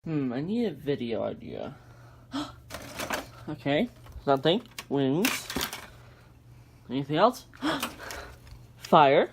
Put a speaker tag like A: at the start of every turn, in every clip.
A: I need a video idea. Okay, something. Wings. Anything else? Fire.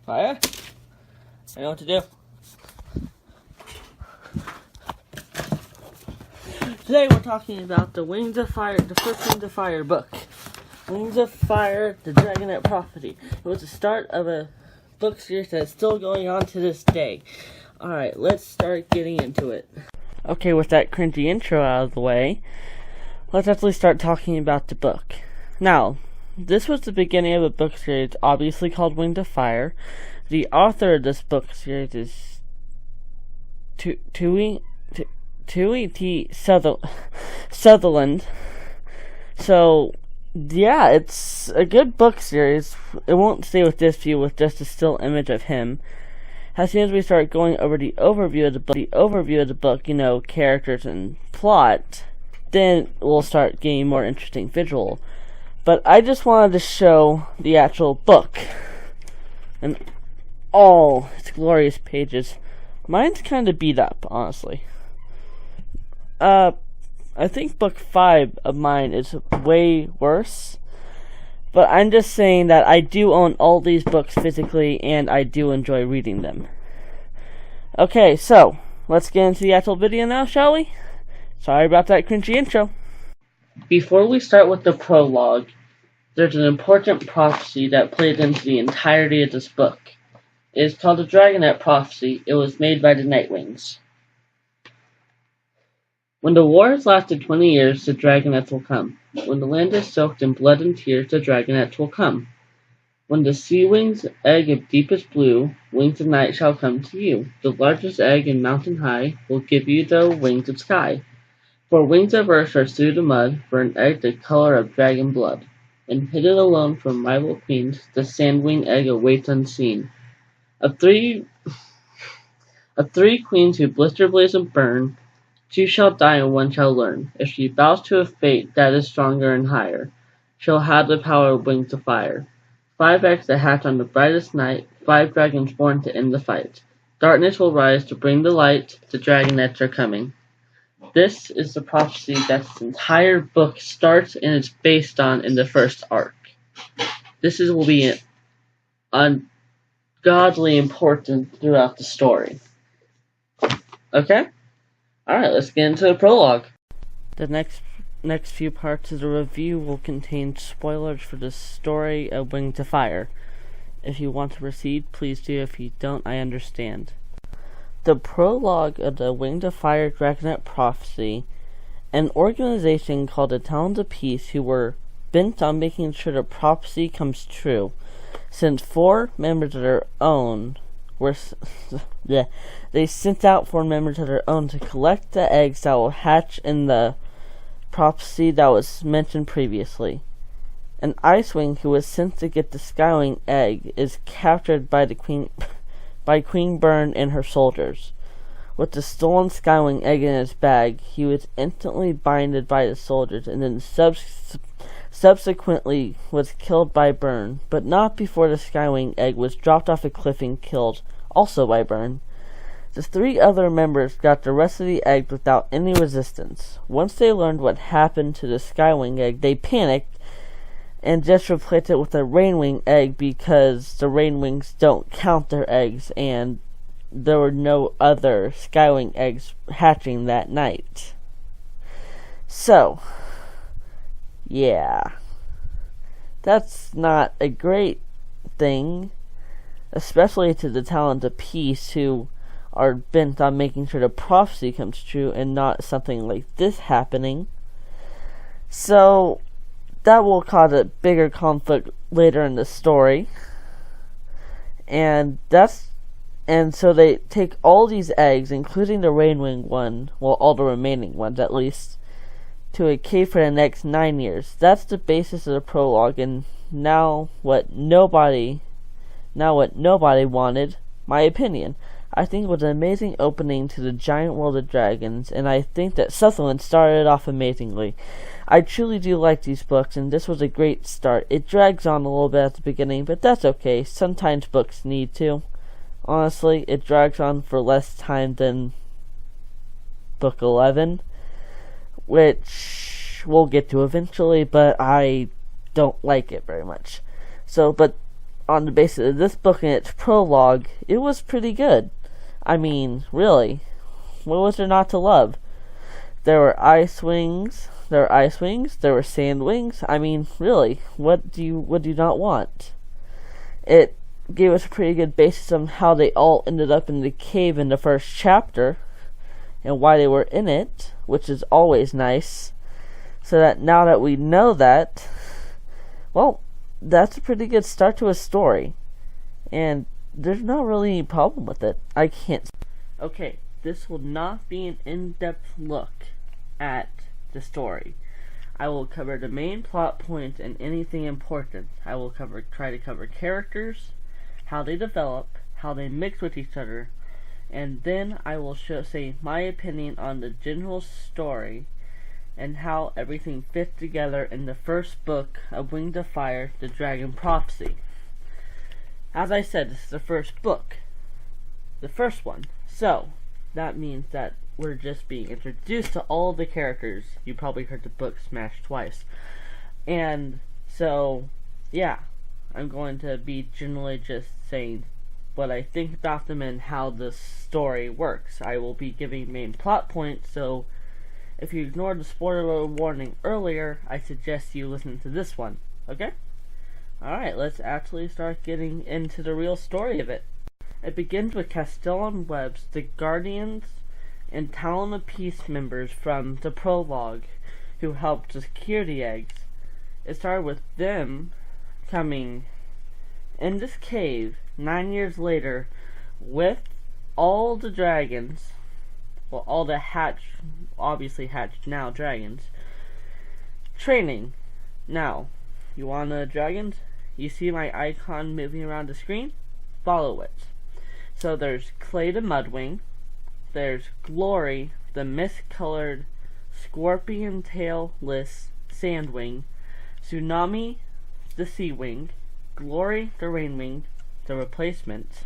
A: Fire. I know what to do. Today we're talking about the Wings of Fire, the first Wings of Fire book. Wings of Fire, the Dragonet Prophecy. It was the start of a book series that is still going on to this day. Alright, let's start getting into it. Okay, with that cringy intro out of the way, let's actually start talking about the book. Now, this was the beginning of a book series obviously called Wings of Fire. The author of this book series is Tui T. Sutherland. So, yeah, it's a good book series. It won't stay with this view with just a still image of him. As soon as we start going over the overview of the book, you know, characters and plot, then we'll start getting more interesting visual. But I just wanted to show the actual book and all its glorious pages. Mine's kind of beat up, honestly. I think book 5 of mine is way worse. But I'm just saying that I do own all these books physically, and I do enjoy reading them. Okay, so, let's get into the actual video now, shall we? Sorry about that cringy intro. Before we start with the prologue, there's an important prophecy that plays into the entirety of this book. It is called the Dragonet Prophecy. It was made by the Nightwings. When the war has lasted 20 years, the dragonets will come. When the land is soaked in blood and tears, the dragonets will come. When the sea wing's egg of deepest blue, wings of night shall come to you. The largest egg in mountain high will give you the wings of sky. For wings of earth are through the mud, for an egg the color of dragon blood. And hidden alone from rival queens, the sand-winged egg awaits unseen. Of three queens who blister, blaze, and burn, 2 shall die and 1 shall learn. If she bows to a fate that is stronger and higher, she'll have the power of wings of fire. 5 eggs that hatch on the brightest night, 5 dragons born to end the fight. Darkness will rise to bring the light, the dragonets are coming. This is the prophecy that this entire book starts and is based on in the first arc. Will be ungodly important throughout the story. Okay? Alright, let's get into the prologue. The next few parts of the review will contain spoilers for the story of Wings of Fire. If you want to proceed, please do. If you don't, I understand. The prologue of the Wings of Fire Dragonet Prophecy, an organization called the Talons of Peace who were bent on making sure the prophecy comes true, since 4 members of their own they sent out 4 members of their own to collect the eggs that will hatch in the prophecy that was mentioned previously. An Icewing who was sent to get the Skywing egg is captured by Queen Byrne and her soldiers. With the stolen Skywing egg in his bag, he was instantly binded by the soldiers and then subsequently was killed by Byrne, but not before the Skywing egg was dropped off a cliff and killed, also by Byrne. The 3 other members got the rest of the eggs without any resistance. Once they learned what happened to the Skywing egg, they panicked and just replaced it with a Rainwing egg because the Rainwings don't count their eggs and there were no other Skywing eggs hatching that night. So, yeah, that's not a great thing, especially to the Talons of Peace who are bent on making sure the prophecy comes true and not something like this happening. So that will cause a bigger conflict later in the story. And so they take all these eggs, including the Rainwing one, well, all the remaining ones at least, to a cave for the next 9 years. That's the basis of the prologue, and now what nobody wanted, my opinion. I think it was an amazing opening to the giant world of dragons, and I think that Sutherland started off amazingly. I truly do like these books, and this was a great start. It drags on a little bit at the beginning, but that's okay. Sometimes books need to. Honestly, it drags on for less time than book 11, which we'll get to eventually, but I don't like it very much. So, but on the basis of this book and its prologue, it was pretty good. I mean, really, what was there not to love? There were ice wings, there were sand wings. I mean, really, what do you not want? It gave us a pretty good basis on how they all ended up in the cave in the first chapter, and why they were in it, which is always nice. So that now that we know that, well, that's a pretty good start to a story. And there's not really any problem with it. I can't. Okay, this will not be an in-depth look at the story. I will cover the main plot points and anything important. I will try to cover characters, how they develop, how they mix with each other, and then I will say my opinion on the general story and how everything fits together in the first book of Wings of Fire, The Dragon Prophecy. As I said, this is the first book. The first one. So, that means that we're just being introduced to all the characters. You probably heard the book smashed twice. And so, yeah, I'm going to be generally just saying what I think about them and how the story works. I will be giving main plot points, so if you ignored the spoiler warning earlier, I suggest you listen to this one. Okay? Alright, let's actually start getting into the real story of it. It begins with Castell and Webbs, the Guardians and Talon Peace members from the prologue, who helped to secure the eggs. It started with them coming in this cave 9 years later with all the dragons, well, all the obviously hatched now dragons, training. Now, you want the dragons? You see my icon moving around the screen? Follow it. So there's Clay the Mudwing, there's Glory, the mist-colored scorpion-tailless sandwing, Tsunami, the sea wing, Glory, the rainwing, the replacement.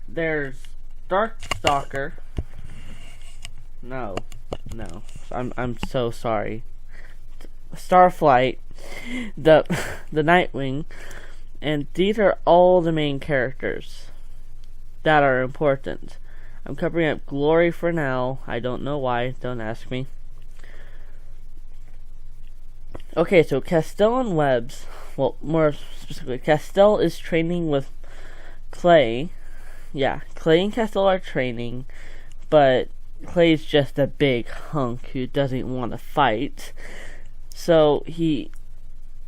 A: There's Darkstalker. No. I'm so sorry. Starflight, the Nightwing, and these are all the main characters that are important. I'm covering up Glory for now. I don't know why. Don't ask me. Okay, so Castell and Webbs, well, more specifically, Castell is training with Clay. Yeah, Clay and Castell are training, but Clay's just a big hunk who doesn't want to fight. So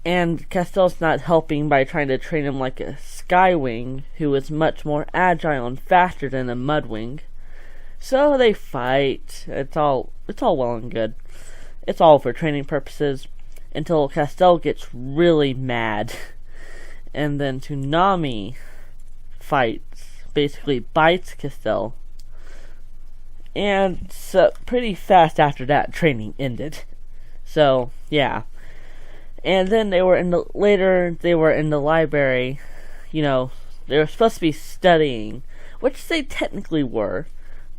A: and Castell's not helping by trying to train him like a Skywing, who is much more agile and faster than a Mudwing. So they fight. It's all well and good. It's all for training purposes, until Castell gets really mad. And then Tsunami fights, basically bites Castell. And so pretty fast after that, training ended. So, yeah. And then they were in the library, you know, they were supposed to be studying, which they technically were,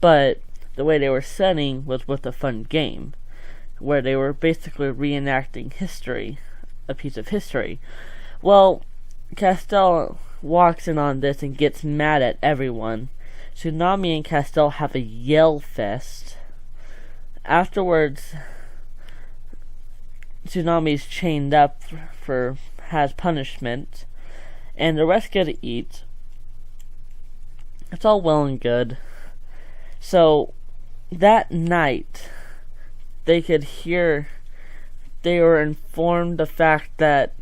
A: but the way they were studying was with a fun game, where they were basically reenacting history, a piece of history. Well, Castell walks in on this and gets mad at everyone. Tsunami and Castell have a yell fest. Afterwards, Tsunami's chained up has punishment, and the rest get to eat. It's all well and good. So that night, they were informed the fact that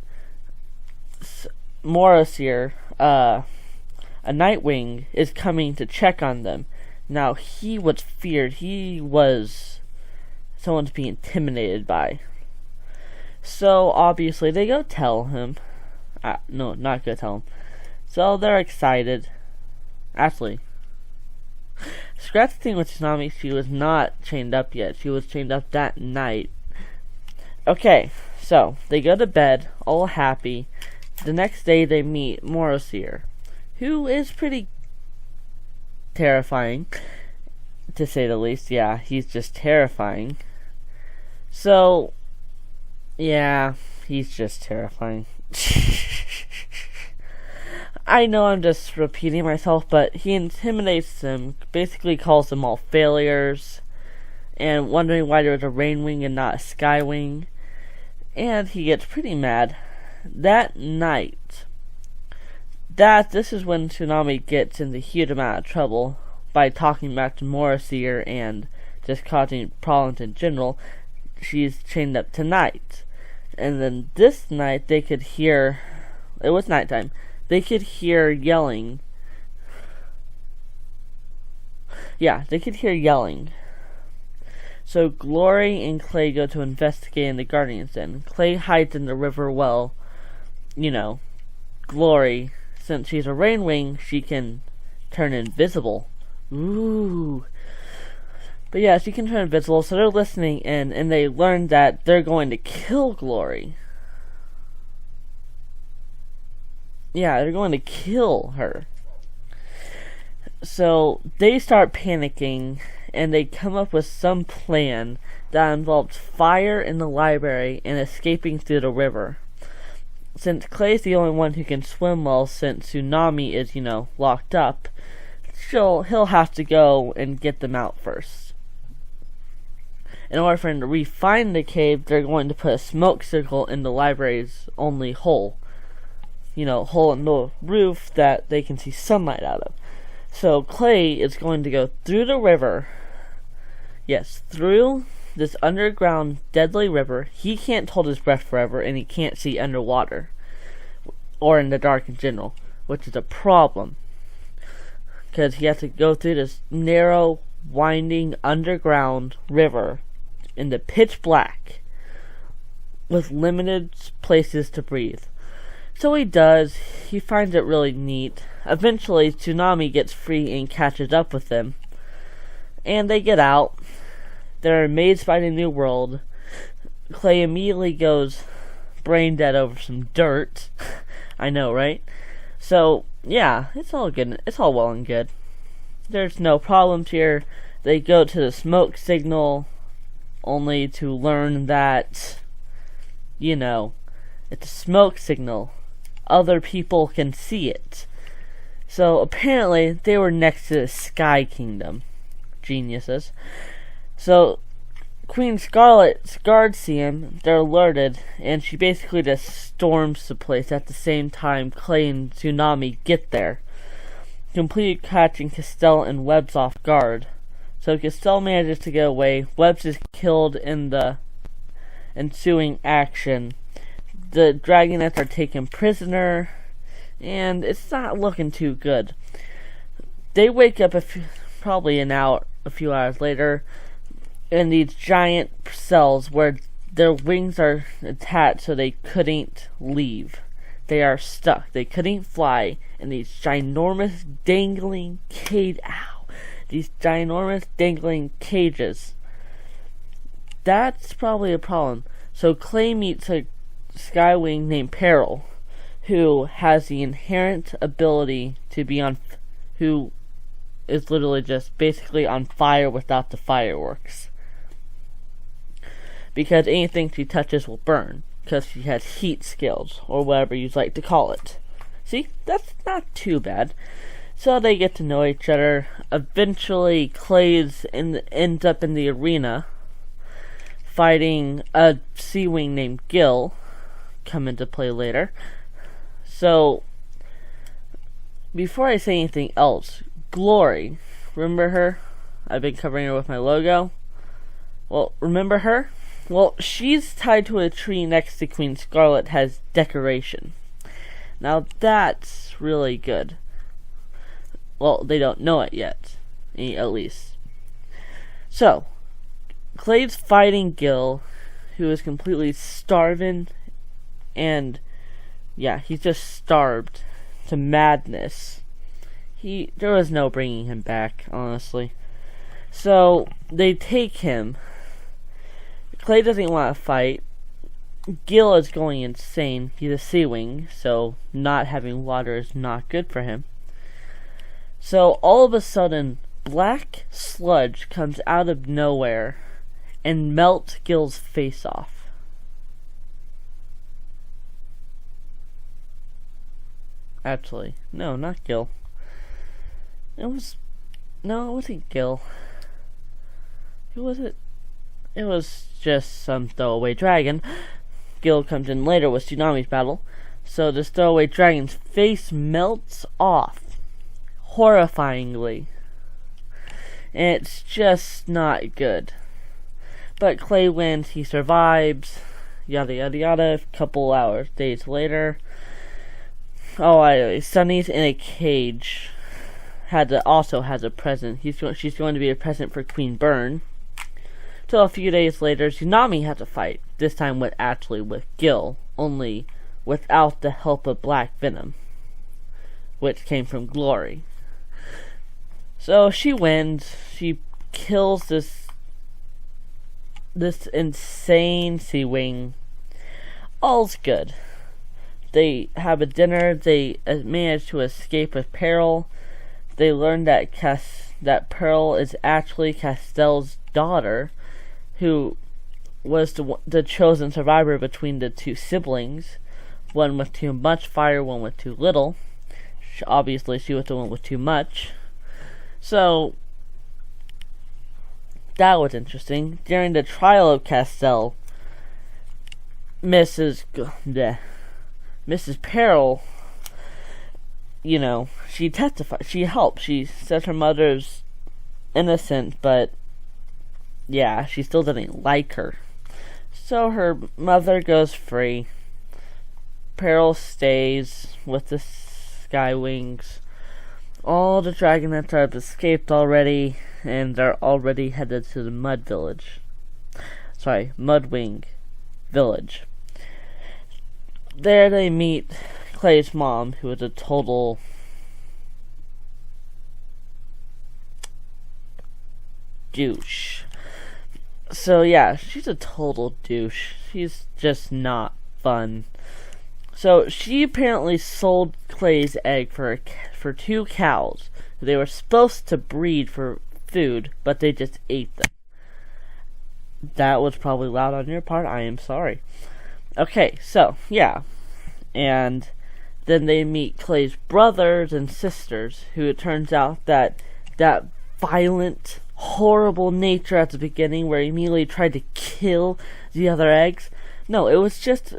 A: Morosir, a Nightwing, is coming to check on them. Now, he was feared. He was someone to be intimidated by. So, obviously, they go tell him. No, not go tell him. So, they're excited. Actually, scratch the thing with Tsunami, she was not chained up yet. She was chained up that night. Okay, so, they go to bed, all happy. The next day, they meet Morosir, who is pretty terrifying. to say the least. Yeah, he's just terrifying. So, yeah, he's just terrifying. I know I'm just repeating myself, but he intimidates them, basically calls them all failures, and wondering why there was a rain wing and not a sky wing. And he gets pretty mad. That night, this is when Tsunami gets in the huge amount of trouble by talking back to Morrisier and just causing problems in general. She's chained up tonight. And then this night they could hear, it was nighttime, they could hear yelling. Yeah, they could hear yelling. So Glory and Clay go to investigate in the Guardian's Den. Clay hides in the river well, Glory, since she's a rain wing, she can turn invisible. Ooh. But yeah, she can turn invisible, so they're listening in, and they learn that they're going to kill Glory. Yeah, they're going to kill her. So they start panicking, and they come up with some plan that involves fire in the library and escaping through the river. Since Clay's the only one who can swim well, since Tsunami is, locked up, he'll have to go and get them out first. In order for him to re-find the cave, they're going to put a smoke circle in the library's only hole. Hole in the roof that they can see sunlight out of. So Clay is going to go through the river. Yes, through this underground deadly river. He can't hold his breath forever, and he can't see underwater or in the dark in general, which is a problem because he has to go through this narrow, winding underground river in the pitch black with limited places to breathe. So he does. He finds it really neat. Eventually, Tsunami gets free and catches up with them, and they get out. They're amazed by the new world. Clay immediately goes brain dead over some dirt. I know, right? So, yeah, it's all good. It's all well and good. There's no problems here. They go to the smoke signal, only to learn that, it's a smoke signal. Other people can see it. So, apparently, they were next to the Sky Kingdom. Geniuses. So, Queen Scarlet's guards see him, they're alerted, and she basically just storms the place at the same time Clay and Tsunami get there, completely catching Castell and Webbs off guard. So Castell manages to get away, Webbs is killed in the ensuing action. The dragonets are taken prisoner, and it's not looking too good. They wake up probably a few hours later, in these giant cells where their wings are attached so they couldn't leave. They are stuck. They couldn't fly in these ginormous dangling cages. That's probably a problem. So Clay meets a Skywing named Peril, who has the inherent ability to be who is literally just basically on fire without the fireworks. Because anything she touches will burn, because she has heat skills, or whatever you'd like to call it. See, that's not too bad. So they get to know each other. Eventually, Clay's ends up in the arena, fighting a Sea Wing named Gil, come into play later. So, before I say anything else, Glory, remember her? I've been covering her with my logo. Well, remember her? Well, she's tied to a tree next to Queen Scarlet, has decoration. Now that's really good. Well, they don't know it yet, at least. So, Clay's fighting Gil, who is completely starving, and yeah, he's just starved to madness. There was no bringing him back, honestly. So, they take him. Clay doesn't want to fight. Gil is going insane. He's a Sea Wing, so not having water is not good for him. So all of a sudden, black sludge comes out of nowhere and melts Gil's face off. Actually, no, not Gil. It wasn't Gil. Who was it? It was just some throwaway dragon. Gil comes in later with Tsunami's battle. So this throwaway dragon's face melts off. Horrifyingly. And it's just not good. But Clay wins, he survives. Yada yada yada. A couple days later. Sunny's in a cage. Also has a present. She's going to be a present for Queen Byrne. Till a few days later, Tsunami has a fight. This time with Gil, only without the help of Black Venom, which came from Glory. So she wins. She kills this insane Sea Wing. All's good. They have a dinner. They manage to escape with Peril. They learn that Pearl is actually Castell's daughter, who was the chosen survivor between the two siblings, one with too much fire, one with too little. Obviously, she was the one with too much. So, that was interesting. During the trial of Castell, Mrs. Peril, she testified. She helped. She said her mother's innocent, but yeah, she still didn't like her. So her mother goes free. Peril stays with the Sky Wings. All the dragonets have escaped already, and they're already headed to the Mudwing Village. There they meet Clay's mom, who is a total douche. So yeah, she's a total douche. She's just not fun. So she apparently sold Clay's egg for 2 cows. They were supposed to breed for food, but they just ate them. That was probably loud on your part. I am sorry. Okay, so yeah. And then they meet Clay's brothers and sisters, who it turns out that violent, horrible nature at the beginning, where he immediately tried to kill the other eggs. No, it was just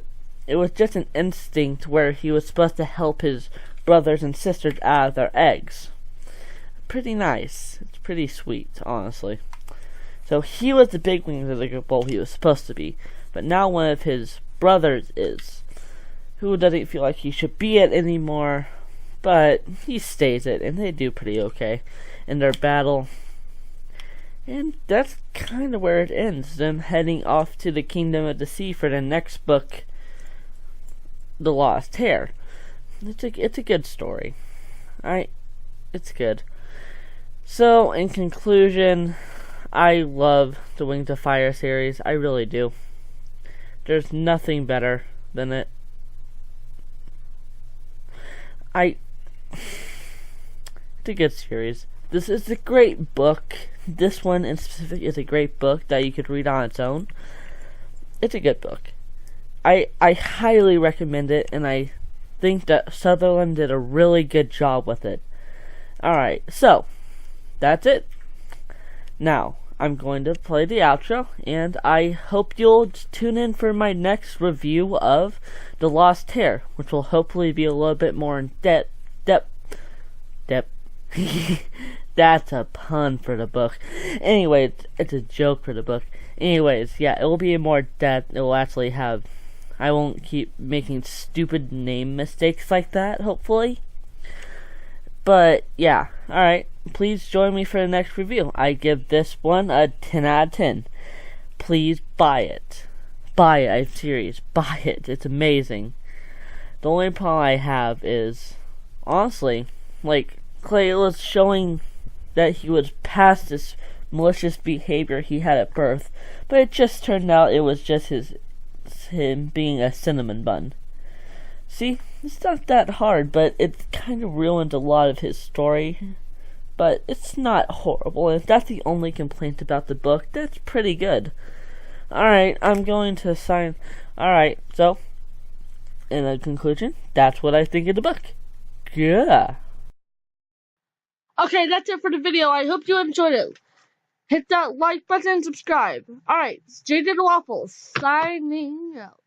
A: an instinct where he was supposed to help his brothers and sisters out of their eggs. Pretty nice. It's pretty sweet, honestly. So he was the big wing of the group, well, he was supposed to be. But now one of his brothers is, who doesn't feel like he should be it anymore, but he stays it, and they do pretty okay in their battle. And that's kind of where it ends, them heading off to the Kingdom of the Sea for the next book, The Lost Hair. It's a good story. It's good. So, in conclusion, I love the Wings of Fire series. I really do. There's nothing better than it. It's a good series. This is a great book. This one in specific is a great book that you could read on its own. It's a good book. I highly recommend it, and I think that Sutherland did a really good job with it. Alright, so, that's it. Now, I'm going to play the outro, and I hope you'll tune in for my next review of The Lost Hair, which will hopefully be a little bit more in depth. That's a pun for the book. Anyway, it's a joke for the book. Anyways, yeah, it will be more depth. It will actually have... I won't keep making stupid name mistakes like that, hopefully. But, yeah, alright. Please join me for the next review. I give this one a 10 out of 10. Please buy it. Buy it, I'm serious. Buy it. It's amazing. The only problem I have is, honestly, like, Clay was showing that he was past this malicious behavior he had at birth, but it just turned out it was just him being a cinnamon bun. See, it's not that hard, but it kind of ruined a lot of his story but it's not horrible. And if that's the only complaint about the book, that's pretty good. Alright, I'm going to sign. Alright, so, in a conclusion, that's what I think of the book. Yeah. Okay, that's it for the video. I hope you enjoyed it. Hit that like button and subscribe. Alright, it's JJ the Waffles, signing out.